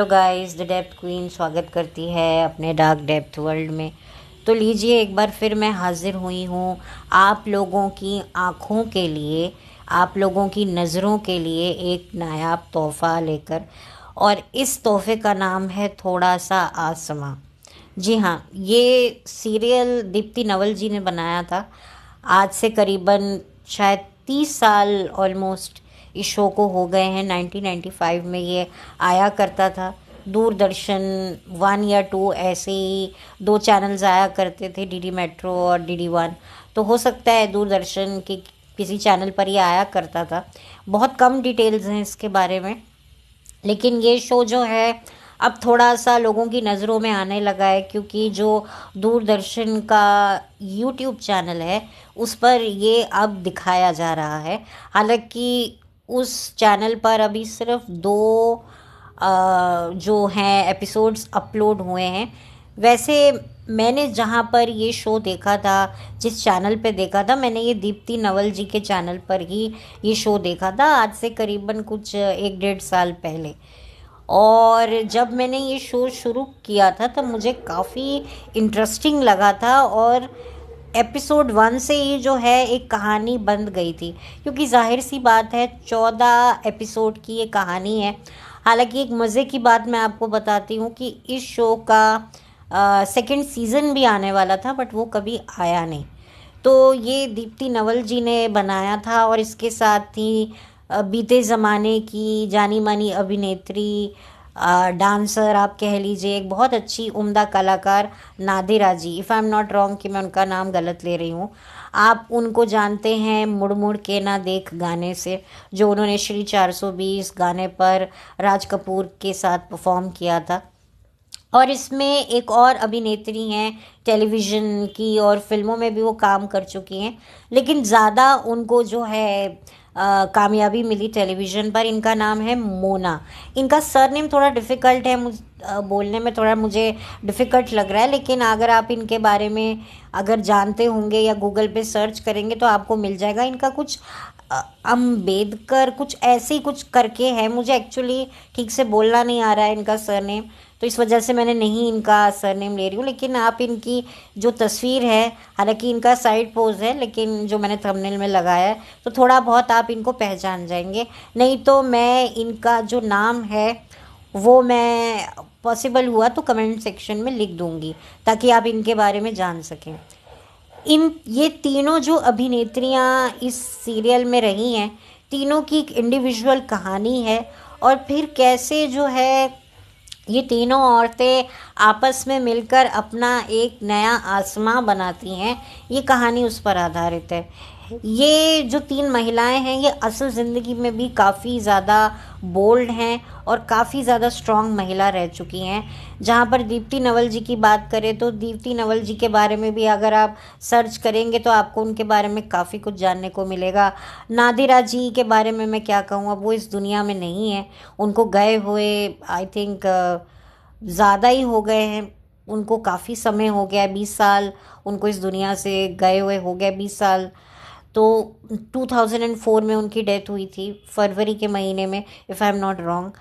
Hello guys, the depth queen स्वागत करती है अपने डार्क डेप्थ वर्ल्ड में। तो लीजिए, एक बार फिर मैं हाजिर हुई हूँ आप लोगों की आँखों के लिए, आप लोगों की नज़रों के लिए एक नायाब तोहफ़ा लेकर। और इस तोहफ़े का नाम है थोड़ा सा आसमां। जी हाँ, ये सीरियल दीप्ति नवल जी ने बनाया था। आज से करीबन शायद 30 साल ऑलमोस्ट इस शो को हो गए हैं। 1995 में ये आया करता था। दूरदर्शन 1 या 2 ऐसे ही 2 चैनल्स आया करते थे, डीडी मेट्रो और डीडी 1। तो हो सकता है दूरदर्शन के किसी चैनल पर ये आया करता था। बहुत कम डिटेल्स हैं इसके बारे में, लेकिन ये शो जो है अब थोड़ा सा लोगों की नज़रों में आने लगा है, क्योंकि जो दूरदर्शन का यूट्यूब चैनल है उस पर ये अब दिखाया जा रहा है। हालांकि उस चैनल पर अभी सिर्फ 2 जो हैं एपिसोड्स अपलोड हुए हैं। वैसे मैंने जहाँ पर ये शो देखा था, जिस चैनल पे देखा था, मैंने ये दीप्ति नवल जी के चैनल पर ही ये शो देखा था, आज से करीबन कुछ 1-1.5 साल पहले। और जब मैंने ये शो शुरू किया था तब मुझे काफ़ी इंटरेस्टिंग लगा था, और एपिसोड 1 से ही जो है एक कहानी बन गई थी, क्योंकि जाहिर सी बात है 14 एपिसोड की ये कहानी है। हालांकि एक मज़े की बात मैं आपको बताती हूँ कि इस शो का सेकंड सीज़न भी आने वाला था, बट वो कभी आया नहीं। तो ये दीप्ति नवल जी ने बनाया था, और इसके साथ ही बीते ज़माने की जानी मानी अभिनेत्री, डांसर आप कह लीजिए, एक बहुत अच्छी उम्दा कलाकार Nadira ji, if I am not wrong कि मैं उनका नाम गलत ले रही हूँ। आप उनको जानते हैं मुड़ मुड़ के ना देख गाने से, जो उन्होंने श्री 420 गाने पर राज कपूर के साथ परफॉर्म किया था। और इसमें एक और अभिनेत्री हैं, टेलीविज़न की और फिल्मों में भी वो काम कर चुकी हैं, लेकिन ज़्यादा उनको जो है कामयाबी मिली टेलीविज़न पर। इनका नाम है मोना। इनका सरनेम थोड़ा डिफ़िकल्ट है, बोलने में थोड़ा मुझे डिफ़िकल्ट लग रहा है, लेकिन अगर आप इनके बारे में अगर जानते होंगे या गूगल पे सर्च करेंगे तो आपको मिल जाएगा। इनका कुछ अम्बेडकर कुछ ऐसे ही कुछ करके है, मुझे एक्चुअली ठीक से बोलना नहीं आ रहा है इनका सरनेम, तो इस वजह से मैंने नहीं इनका सरनेम ले रही हूँ। लेकिन आप इनकी जो तस्वीर है, हालांकि इनका साइड पोज है, लेकिन जो मैंने थंबनेल में लगाया है, तो थोड़ा बहुत आप इनको पहचान जाएंगे। नहीं तो मैं इनका जो नाम है वो मैं पॉसिबल हुआ तो कमेंट सेक्शन में लिख दूँगी, ताकि आप इनके बारे में जान सकें। ये तीनों जो अभिनेत्रियां इस सीरियल में रही हैं, तीनों की एक इंडिविजुअल कहानी है, और फिर कैसे जो है ये तीनों औरतें आपस में मिलकर अपना एक नया आसमां बनाती हैं, ये कहानी उस पर आधारित है। ये जो 3 महिलाएं हैं ये असल ज़िंदगी में भी काफ़ी ज़्यादा बोल्ड हैं और काफ़ी ज़्यादा स्ट्रॉन्ग महिला रह चुकी हैं। जहाँ पर दीप्ति नवल जी की बात करें तो दीप्ति नवल जी के बारे में भी अगर आप सर्च करेंगे तो आपको उनके बारे में काफ़ी कुछ जानने को मिलेगा। नादिरा जी के बारे में मैं क्या कहूँ, अब वो इस दुनिया में नहीं है। उनको गए हुए आई थिंक ज़्यादा ही हो गए हैं, उनको काफ़ी समय हो गया, 20 साल उनको इस दुनिया से गए हुए हो गए, 20 साल। तो 2004 में उनकी डेथ हुई थी, फरवरी के महीने में, if I am not wrong.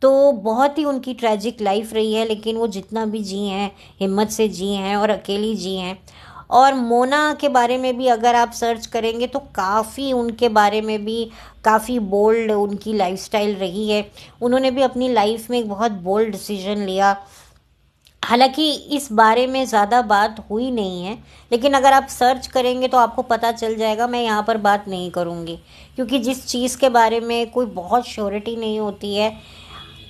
तो बहुत ही उनकी ट्रैजिक लाइफ रही है, लेकिन वो जितना भी जी हैं हिम्मत से जी हैं और अकेली जी हैं। और मोना के बारे में भी अगर आप सर्च करेंगे तो काफ़ी उनके बारे में भी काफ़ी बोल्ड उनकी लाइफस्टाइल रही है। उन्होंने भी अपनी लाइफ में एक बहुत बोल्ड डिसीजन लिया। हालांकि इस बारे में ज़्यादा बात हुई नहीं है, लेकिन अगर आप सर्च करेंगे तो आपको पता चल जाएगा। मैं यहाँ पर बात नहीं करूँगी, क्योंकि जिस चीज़ के बारे में कोई बहुत श्योरिटी नहीं होती है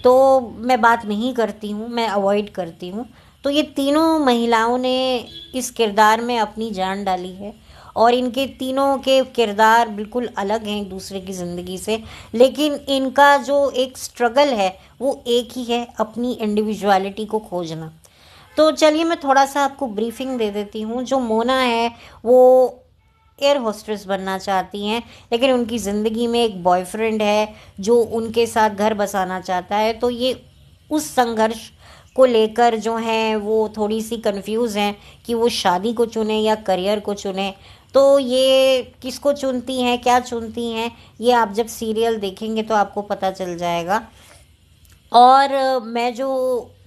तो मैं बात नहीं करती हूँ, मैं अवॉइड करती हूँ। तो ये तीनों महिलाओं ने इस किरदार में अपनी जान डाली है, और इनके तीनों के किरदार बिल्कुल अलग हैं एक दूसरे की ज़िंदगी से, लेकिन इनका जो एक स्ट्रगल है वो एक ही है, अपनी इंडिविजुअलिटी को खोजना। तो चलिए मैं थोड़ा सा आपको ब्रीफिंग दे देती हूँ। जो मोना है वो एयर होस्टेस बनना चाहती हैं, लेकिन उनकी ज़िंदगी में एक बॉयफ्रेंड है जो उनके साथ घर बसाना चाहता है। तो ये उस संघर्ष को लेकर जो हैं वो थोड़ी सी कंफ्यूज हैं कि वो शादी को चुने या करियर को चुने। तो ये किसको चुनती हैं, क्या चुनती हैं, ये आप जब सीरियल देखेंगे तो आपको पता चल जाएगा। और मैं जो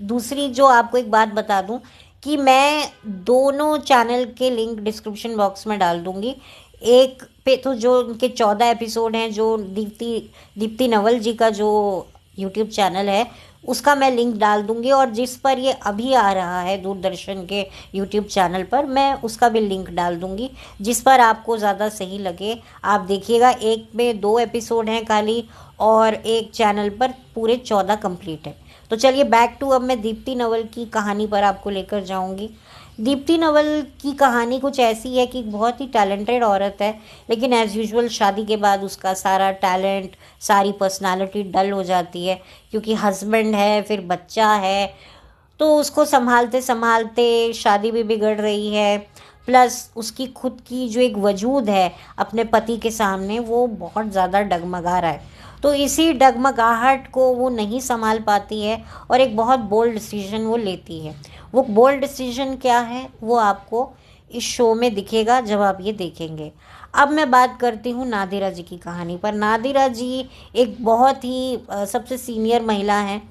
दूसरी जो आपको एक बात बता दूं कि मैं दोनों चैनल के लिंक डिस्क्रिप्शन बॉक्स में डाल दूंगी। एक पे तो जो उनके 14 एपिसोड हैं, जो दीप्ति नवल जी का जो यूट्यूब चैनल है उसका मैं लिंक डाल दूंगी, और जिस पर ये अभी आ रहा है दूरदर्शन के यूट्यूब चैनल पर, मैं उसका भी लिंक डाल दूंगी, जिस पर आपको ज़्यादा सही लगे आप देखिएगा। एक में 2 एपिसोड हैं खाली, और एक चैनल पर पूरे 14 कंप्लीट है। तो चलिए बैक टू, अब मैं दीप्ति नवल की कहानी पर आपको लेकर जाऊंगी। दीप्ति नवल की कहानी कुछ ऐसी है कि बहुत ही टैलेंटेड औरत है, लेकिन एज़ यूजुअल शादी के बाद उसका सारा टैलेंट, सारी पर्सनालिटी डल हो जाती है, क्योंकि हस्बैंड है, फिर बच्चा है, तो उसको संभालते संभालते शादी भी बिगड़ रही है। प्लस उसकी खुद की जो एक वजूद है अपने पति के सामने, वो बहुत ज़्यादा डगमगा रहा है। तो इसी डगमगाहट को वो नहीं संभाल पाती है, और एक बहुत बोल्ड डिसीजन वो लेती है। वो बोल्ड डिसीजन क्या है वो आपको इस शो में दिखेगा जब आप ये देखेंगे। अब मैं बात करती हूँ नादिरा जी की कहानी पर। नादिरा जी एक बहुत ही सबसे सीनियर महिला हैं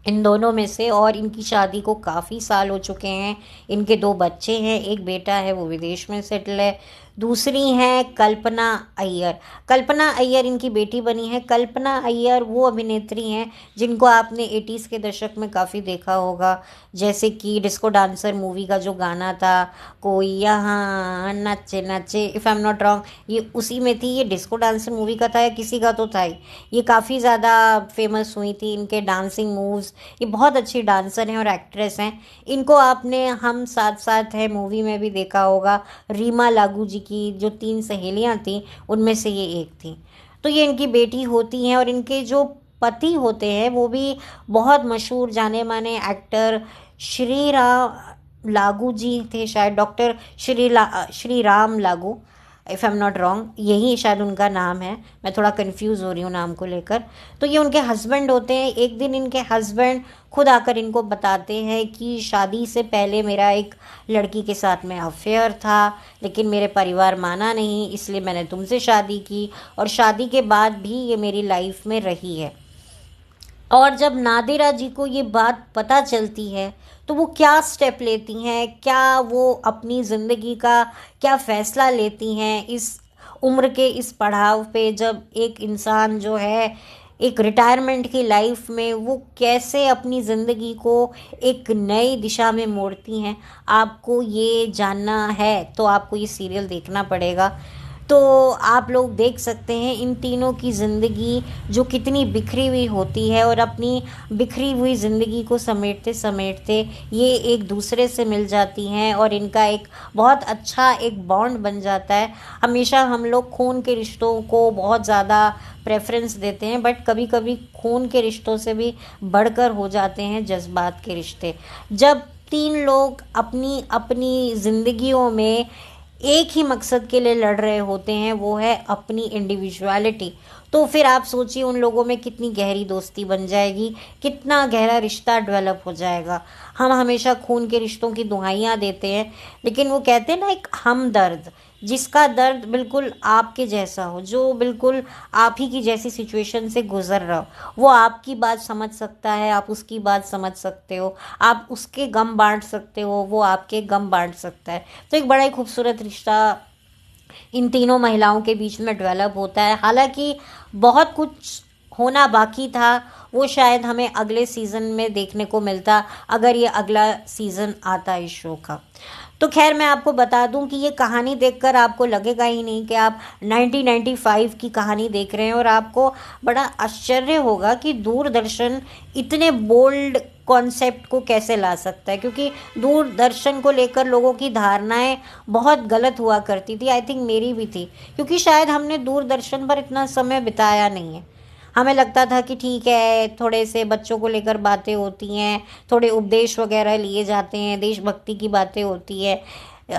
इन दोनों में से, और इनकी शादी को काफ़ी साल हो चुके हैं। इनके 2 बच्चे हैं, एक बेटा है वो विदेश में सेटल है, दूसरी हैं कल्पना अय्यर। कल्पना अय्यर इनकी बेटी बनी है। कल्पना अय्यर वो अभिनेत्री हैं जिनको आपने 80s के दशक में काफ़ी देखा होगा, जैसे कि डिस्को डांसर मूवी का जो गाना था, कोई यहाँ नाचे नाचे, if I am not wrong, ये उसी में थी। ये डिस्को डांसर मूवी का था या किसी का तो था ही। ये काफ़ी ज़्यादा फेमस हुई थी, इनके डांसिंग मूव्स। ये बहुत अच्छी डांसर हैं और एक्ट्रेस हैं। इनको आपने हम साथ साथ है मूवी में भी देखा होगा। रीमा लागू जी की जो 3 सहेलियां थीं उनमें से ये एक थी। तो ये इनकी बेटी होती हैं, और इनके जो पति होते हैं वो भी बहुत मशहूर जाने माने एक्टर श्री राम लागू जी थे, शायद डॉक्टर श्री राम लागू, if I am not wrong, यही शायद उनका नाम है। मैं थोड़ा कंफ्यूज हो रही हूँ नाम को लेकर। तो ये उनके हस्बैंड होते हैं। एक दिन इनके हस्बैंड खुद आकर इनको बताते हैं कि शादी से पहले मेरा एक लड़की के साथ में अफेयर था, लेकिन मेरे परिवार माना नहीं, इसलिए मैंने तुमसे शादी की, और शादी के बाद भी ये मेरी लाइफ में रही है। और जब नादिरा जी को ये बात पता चलती है तो वो क्या स्टेप लेती हैं, क्या वो अपनी ज़िंदगी का क्या फ़ैसला लेती हैं इस उम्र के इस पड़ाव पे, जब एक इंसान जो है एक रिटायरमेंट की लाइफ में वो कैसे अपनी ज़िंदगी को एक नई दिशा में मोड़ती हैं। आपको ये जानना है तो आपको ये सीरियल देखना पड़ेगा। तो आप लोग देख सकते हैं इन तीनों की ज़िंदगी जो कितनी बिखरी हुई होती है, और अपनी बिखरी हुई ज़िंदगी को समेटते समेटते ये एक दूसरे से मिल जाती हैं, और इनका एक बहुत अच्छा एक बॉन्ड बन जाता है। हमेशा हम लोग खून के रिश्तों को बहुत ज़्यादा प्रेफरेंस देते हैं, बट कभी कभी खून के रिश्तों से भी बढ़कर हो जाते हैं जज्बात के रिश्ते। जब 3 लोग अपनी अपनी ज़िंदगियों में एक ही मकसद के लिए लड़ रहे होते हैं, वो है अपनी इंडिविजुअलिटी, तो फिर आप सोचिए उन लोगों में कितनी गहरी दोस्ती बन जाएगी, कितना गहरा रिश्ता डेवलप हो जाएगा। हम हमेशा खून के रिश्तों की दुहाइयाँ देते हैं, लेकिन वो कहते हैं ना एक हमदर्द, जिसका दर्द बिल्कुल आपके जैसा हो, जो बिल्कुल आप ही की जैसी सिचुएशन से गुजर रहा हो, वो आपकी बात समझ सकता है, आप उसकी बात समझ सकते हो, आप उसके गम बांट सकते हो, वो आपके गम बांट सकता है। तो एक बड़ा ही खूबसूरत रिश्ता इन तीनों महिलाओं के बीच में डेवलप होता है। हालांकि बहुत कुछ होना बाकी था, वो शायद हमें अगले सीज़न में देखने को मिलता अगर ये अगला सीज़न आता इस शो का। तो खैर मैं आपको बता दूं कि ये कहानी देखकर आपको लगेगा ही नहीं कि आप 1995 की कहानी देख रहे हैं, और आपको बड़ा आश्चर्य होगा कि दूरदर्शन इतने बोल्ड कॉन्सेप्ट को कैसे ला सकता है, क्योंकि दूरदर्शन को लेकर लोगों की धारणाएं बहुत गलत हुआ करती थी। आई थिंक मेरी भी थी, क्योंकि शायद हमने दूरदर्शन पर इतना समय बिताया नहीं है। हमें लगता था कि ठीक है, थोड़े से बच्चों को लेकर बातें होती हैं, थोड़े उपदेश वगैरह लिए जाते हैं, देशभक्ति की बातें होती है,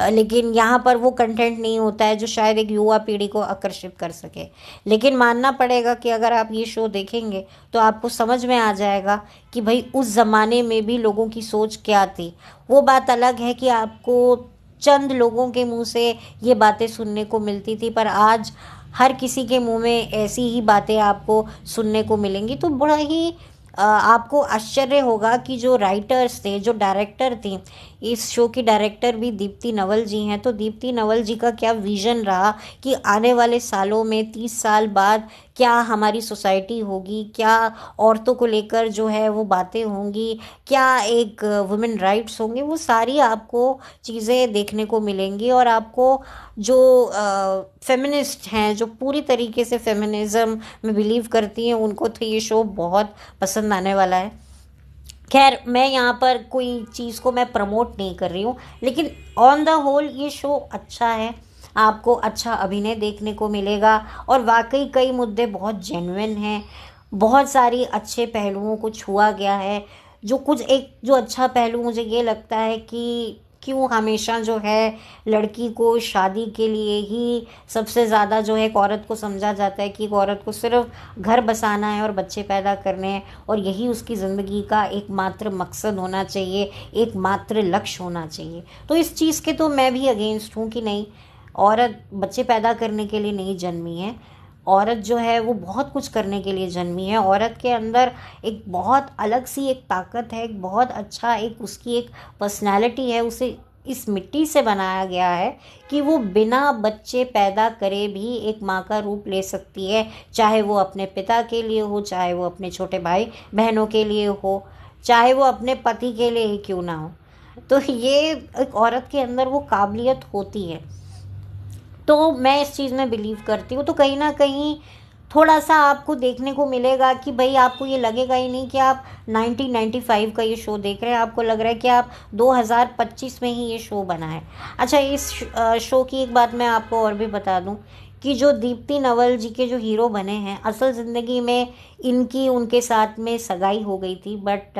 लेकिन यहाँ पर वो कंटेंट नहीं होता है जो शायद एक युवा पीढ़ी को आकर्षित कर सके। लेकिन मानना पड़ेगा कि अगर आप ये शो देखेंगे तो आपको समझ में आ जाएगा कि भाई उस ज़माने में भी लोगों की सोच क्या थी। वो बात अलग है कि आपको चंद लोगों के मुंह से ये बातें सुनने को मिलती थी, पर आज हर किसी के मुंह में ऐसी ही बातें आपको सुनने को मिलेंगी। तो बड़ा ही आपको आश्चर्य होगा कि जो राइटर्स थे, जो डायरेक्टर थी, इस शो की डायरेक्टर भी दीप्ति नवल जी हैं। तो दीप्ति नवल जी का क्या विज़न रहा कि आने वाले सालों में 30 साल बाद क्या हमारी सोसाइटी होगी, क्या औरतों को लेकर जो है वो बातें होंगी, क्या एक वुमेन राइट्स होंगे, वो सारी आपको चीज़ें देखने को मिलेंगी। और आपको जो फेमिनिस्ट हैं, जो पूरी तरीके से फेमिनिज़्म में बिलीव करती हैं, उनको तो ये शो बहुत पसंद आने वाला है। खैर, मैं यहाँ पर कोई चीज़ को मैं प्रमोट नहीं कर रही हूँ, लेकिन ऑन द होल ये शो अच्छा है। आपको अच्छा अभिनय देखने को मिलेगा और वाकई कई मुद्दे बहुत जेन्युइन हैं। बहुत सारी अच्छे पहलुओं को छुआ गया है। जो कुछ एक जो अच्छा पहलू मुझे ये लगता है कि क्यों हमेशा जो है लड़की को शादी के लिए ही सबसे ज़्यादा जो है एक औरत को समझा जाता है कि एक औरत को सिर्फ घर बसाना है और बच्चे पैदा करने हैं और यही उसकी ज़िंदगी का एकमात्र मकसद होना चाहिए, एकमात्र लक्ष्य होना चाहिए। तो इस चीज़ के तो मैं भी अगेंस्ट हूँ कि नहीं, औरत बच्चे पैदा करने के लिए नहीं जन्मी है। औरत जो है वो बहुत कुछ करने के लिए जन्मी है। औरत के अंदर एक बहुत अलग सी एक ताकत है, एक बहुत अच्छा एक उसकी एक पर्सनालिटी है। उसे इस मिट्टी से बनाया गया है कि वो बिना बच्चे पैदा करे भी एक माँ का रूप ले सकती है, चाहे वो अपने पिता के लिए हो, चाहे वो अपने छोटे भाई बहनों के लिए हो, चाहे वो अपने पति के लिए ही क्यों ना हो। तो ये एक औरत के अंदर वो काबिलियत होती है। तो मैं इस चीज़ में बिलीव करती हूँ। तो कहीं ना कहीं थोड़ा सा आपको देखने को मिलेगा कि भाई आपको ये लगेगा ही नहीं कि आप 1995 का ये शो देख रहे हैं, आपको लग रहा है कि आप 2025 में ही ये शो बना है। अच्छा, इस शो की एक बात मैं आपको और भी बता दूं कि जो दीप्ति नवल जी के जो हीरो बने हैं, असल ज़िंदगी में इनकी उनके साथ में सगाई हो गई थी, बट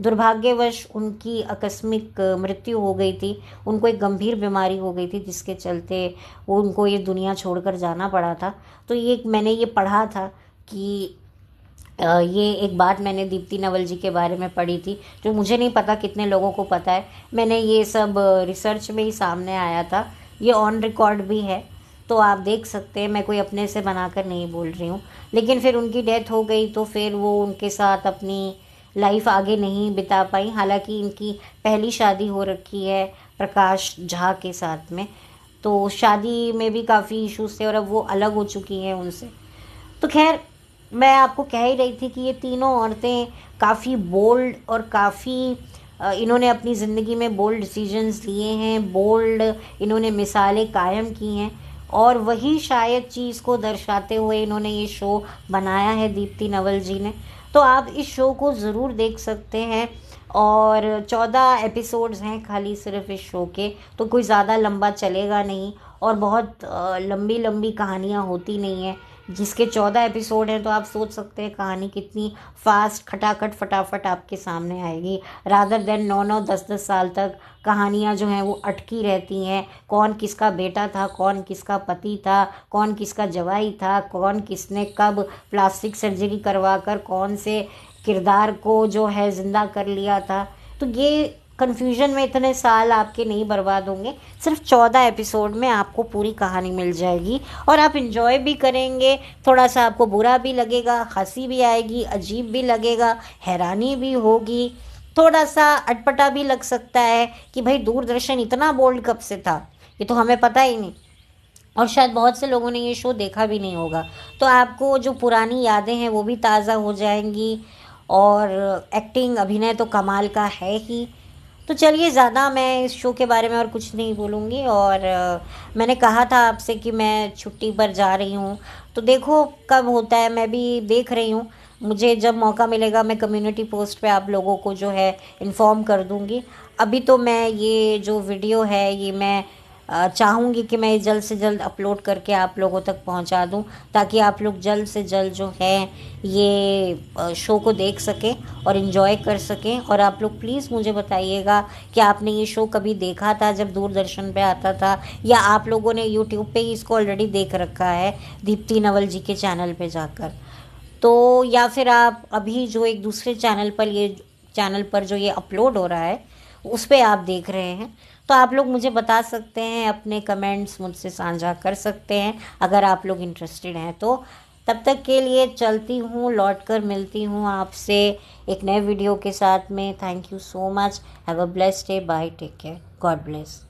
दुर्भाग्यवश उनकी आकस्मिक मृत्यु हो गई थी। उनको एक गंभीर बीमारी हो गई थी जिसके चलते वो उनको ये दुनिया छोड़कर जाना पड़ा था। तो ये मैंने ये पढ़ा था कि ये एक बात मैंने दीप्ति नवल जी के बारे में पढ़ी थी, जो मुझे नहीं पता कितने लोगों को पता है। मैंने ये सब रिसर्च में ही सामने आया था, ये ऑन रिकॉर्ड भी है, तो आप देख सकते हैं। मैं कोई अपने से बनाकर नहीं बोल रही हूँ। लेकिन फिर उनकी डेथ हो गई तो फिर वो उनके साथ अपनी लाइफ आगे नहीं बिता पाई। हालांकि इनकी पहली शादी हो रखी है प्रकाश झा के साथ में, तो शादी में भी काफ़ी इश्यूज थे और अब वो अलग हो चुकी हैं उनसे। तो खैर, मैं आपको कह ही रही थी कि ये तीनों औरतें काफ़ी बोल्ड और काफ़ी इन्होंने अपनी ज़िंदगी में बोल्ड डिसीजंस लिए हैं, बोल्ड इन्होंने मिसालें कायम की हैं और वही शायद चीज़ को दर्शाते हुए इन्होंने ये शो बनाया है दीप्ति नवल जी ने। तो आप इस शो को ज़रूर देख सकते हैं और 14 एपिसोड्स हैं खाली सिर्फ इस शो के, तो कोई ज़्यादा लंबा चलेगा नहीं और बहुत लंबी लंबी कहानियाँ होती नहीं हैं। जिसके 14 एपिसोड हैं तो आप सोच सकते हैं कहानी कितनी फास्ट खटाखट फटाफट आपके सामने आएगी, रादर देन 9-9 10-10 साल तक कहानियाँ जो हैं वो अटकी रहती हैं। कौन किसका बेटा था, कौन किसका पति था, कौन किसका जवाई था, कौन किसने कब प्लास्टिक सर्जरी करवा कर कौन से किरदार को जो है ज़िंदा कर लिया था। तो ये कन्फ्यूजन में इतने साल आपके नहीं बर्बाद होंगे। सिर्फ 14 एपिसोड में आपको पूरी कहानी मिल जाएगी और आप इंजॉय भी करेंगे। थोड़ा सा आपको बुरा भी लगेगा, हंसी भी आएगी, अजीब भी लगेगा, हैरानी भी होगी, थोड़ा सा अटपटा भी लग सकता है कि भाई दूरदर्शन इतना बोल्ड कब से था, ये तो हमें पता ही नहीं। और शायद बहुत से लोगों ने ये शो देखा भी नहीं होगा, तो आपको जो पुरानी यादें हैं वो भी ताज़ा हो जाएंगी। और एक्टिंग अभिनय तो कमाल का है ही। तो चलिए, ज़्यादा मैं इस शो के बारे में और कुछ नहीं बोलूँगी। और मैंने कहा था आपसे कि मैं छुट्टी पर जा रही हूँ, तो देखो कब होता है, मैं भी देख रही हूँ। मुझे जब मौका मिलेगा मैं कम्युनिटी पोस्ट पे आप लोगों को जो है इन्फॉर्म कर दूँगी। अभी तो मैं ये जो वीडियो है ये मैं चाहूँगी कि मैं जल्द से जल्द अपलोड करके आप लोगों तक पहुँचा दूँ, ताकि आप लोग जल्द से जल्द जो है ये शो को देख सकें और इन्जॉय कर सकें। और आप लोग प्लीज़ मुझे बताइएगा कि आपने ये शो कभी देखा था जब दूरदर्शन पे आता था, या आप लोगों ने यूट्यूब पे ही इसको ऑलरेडी देख रखा है दीप्ति नवल जी के चैनल पे जाकर। तो या फिर आप अभी जो एक दूसरे चैनल पर जो ये अपलोड हो रहा है उस पर आप देख रहे हैं, तो आप लोग मुझे बता सकते हैं, अपने कमेंट्स मुझसे साझा कर सकते हैं अगर आप लोग इंटरेस्टेड हैं तो। तब तक के लिए चलती हूँ, लौट कर मिलती हूँ आपसे एक नए वीडियो के साथ में। Thank you so much. Have a blessed day. Bye. Take care. God bless.